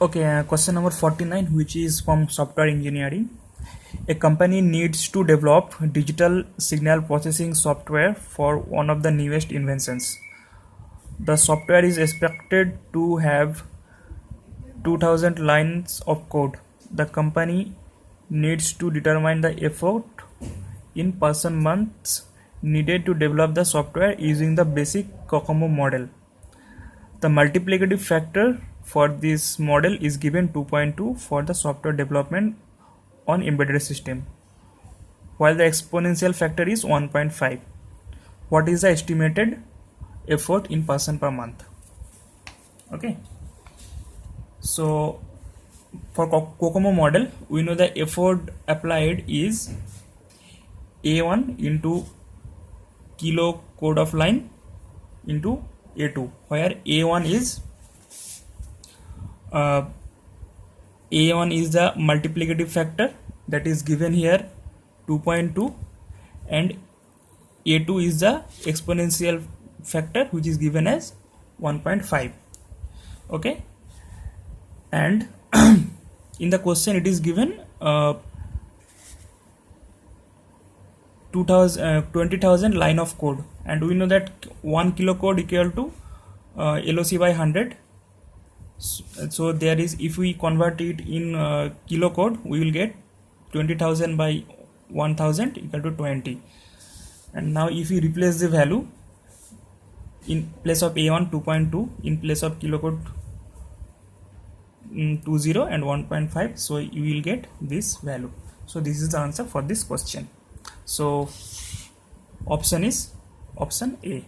Okay, question number 49, which is from software engineering. A company needs to develop digital signal processing software for one of the newest inventions. The software is expected to have 2000 lines of code. The company needs to determine the effort in person months needed to develop the software using the basic COCOMO model. The multiplicative factor for this model is given 2.2 for the software development on embedded system, while the exponential factor is 1.5. What is the estimated effort in person per month? Okay, so for COCOMO model, we know the effort applied is A1 into kilo code of line into A2, where A1 is the multiplicative factor, that is given here 2.2, and A2 is the exponential factor, which is given as 1.5. okay, and in the question it is given 20,000 line of code, and we know that 1 kilo code equal to LOC by 100. So there is, if we convert it in kilo code, we will get 20,000 by 1000 equal to 20. And now if we replace the value, in place of A1 2.2, in place of kilo code 20 and 1.5, so you will get this value. So this is the answer for this question. So option is option A.